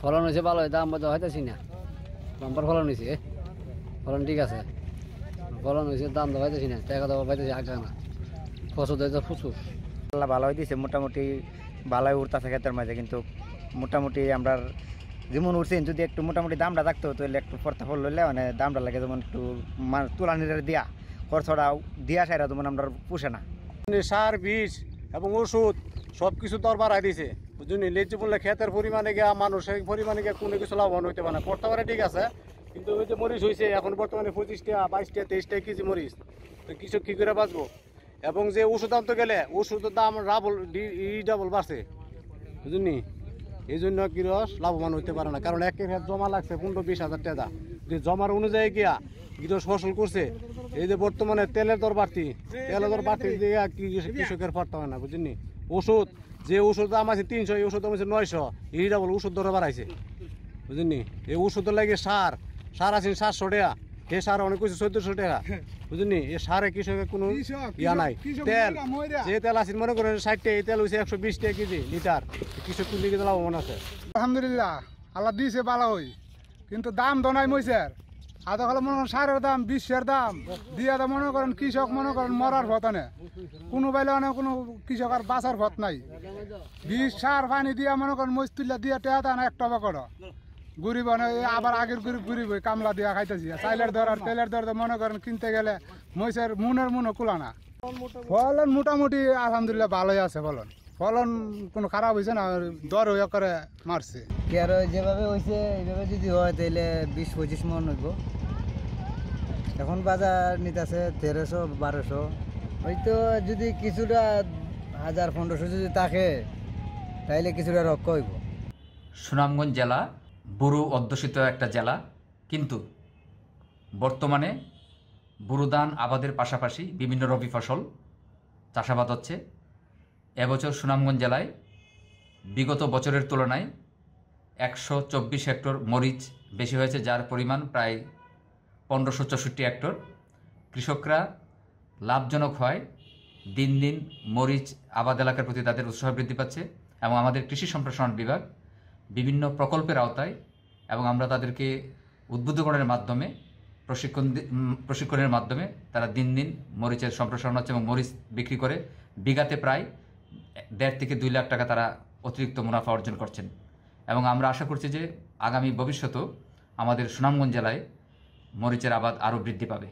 ফলন হয়েছে ভালো, দাম মতো হইতেছি না। বাম্পার ফলন হয়েছে, ফলন ঠিক আছে, ফলন হয়েছে, দাম তো হইতেছি না, টাকা দেওয়া পাইতেছি আগে না, ফসল হয়েছে প্রচুর। আল্লাহ ভালো হইতেছে, মোটামুটি ভালোই উঠতেছে ক্ষেতের মাঝে। কিন্তু মোটামুটি আমরা যেমন উঠছি, যদি একটু মোটামুটি দামটা থাকতো তাহলে একটু ফর্তা ফল লইলে মানে দামটা লাগে, যেমন একটু তুলানির দিয়া খরচটা দিয়া সাইরা যেমন আমরা পুষে না। সার বীজ এবং ওষুধ সব কিছু দর বাড়াই দিছে, বুঝলি। লেচু বললে ক্ষেতের পরিমাণে গিয়া মানুষের পরিমাণে গিয়া কোনো কিছু লাভবান হইতে পারে না। করতে পারে ঠিক আছে, কিন্তু ওই যে মরিচ হয়েছে এখন বর্তমানে 25 টাকা 22 টাকা 23 টাকা কেজি মরিচ, তো কৃষক কী করে বাঁচবো? এবং যে ওষুধ আনতে গেলে ওষুধের দাম ডাবল বাড়ছে, বুঝলি। এই জন্য কৃষক লাভবান হইতে পারে না, কারণ এক ক্ষেত জমা লাগছে 15-20 হাজার টাকা, যে জমার অনুযায়ী গিয়া কৃষক ফসল করছে। এই যে বর্তমানে তেলের দর বাড়তি দিয়ে কৃষকের পারতে হয় না, বুঝলি। ওষুধ, যে ওষুধ দাম আছে 300, এই ওষুধ দাম আছে 900, এই ডাবল ওষুধ দর বাড়াইছে, বুঝলি। এই ওষুধের লাগে সার আছে 700 টাকা, সে সার অনেক কিছু 1400 টাকা, বুঝলি। এই সারে কৃষকের কোনো ইয়া নাই। তেল, যে তেল আছে মনে করেন 60 টাকা, এই তেল হয়েছে 120 টাকা কেজি লিটার, কৃষক কোন দিকে লাভবান আছে? আলহামদুলিল্লাহ, আল্লাহ দিয়েছে ভালো হই, কিন্তু দাম দনাই মইছের। আদা খালো মনে করেন সারের দাম, বিশ্বের দাম দিয়ে মনে করেন কৃষক মনে করেন মরার ভত নে, কোনো বাইলে অনেক কোনো কৃষক আর বাঁচার ভত নাই। বিষ সার পানি দিয়া মনে করেন মজ তুলিয়া দিয়া টেয়া দান এক টবা করো গরিব, আবার আগের গরিব কামলা দিয়া খাইতেছি। চাইলের দর আর তেলের দর মনে করেন কিনতে গেলে মহিষের মুনো কুলানা। ফলন মোটামুটি আলহামদুলিল্লাহ ভালোই আছে, ফলন কোনো খারাপ হয়েছে না, দর হয়ে করে মারছে। আর যেভাবে হয়েছে এইভাবে যদি হয় তাহলে 20-25 মন হইব। এখন বাজার নিতেছে 1300-1200, হয়তো যদি কিছুটা 1000-1500 যদি থাকে তাইলে কিছুটা রক্ষা হইব। সুনামগঞ্জ জেলা বুরু অধ্যুষিত একটা জেলা, কিন্তু বর্তমানে বুরু ধান আবাদের পাশাপাশি বিভিন্ন রবি ফসল চাষাবাদ হচ্ছে। এবছর সুনামগঞ্জ জেলায় বিগত বছরের তুলনায় 124 হেক্টর মরিচ বেশি হয়েছে, যার পরিমাণ প্রায় 1564 হেক্টর। কৃষকরা লাভজনক হয়, দিন দিন মরিচ আবাদ এলাকার প্রতি তাদের উৎসাহ বৃদ্ধি পাচ্ছে, এবং আমাদের কৃষি সম্প্রসারণ বিভাগ বিভিন্ন প্রকল্পের আওতায় এবং আমরা তাদেরকে উদ্বুদ্ধকরণের মাধ্যমে প্রশিক্ষণের মাধ্যমে তারা দিন দিন মরিচের সম্প্রসারণ হচ্ছে, এবং মরিচ বিক্রি করে বিঘাতে প্রায় 1.5 থেকে 2 লাখ টাকা তারা অতিরিক্ত মুনাফা অর্জন করছেন। এবং আমরা আশা করছি যে আগামী ভবিষ্যতেও আমাদের সুনামগঞ্জ জেলায় মরিচের আবাদ আরও বৃদ্ধি পাবে।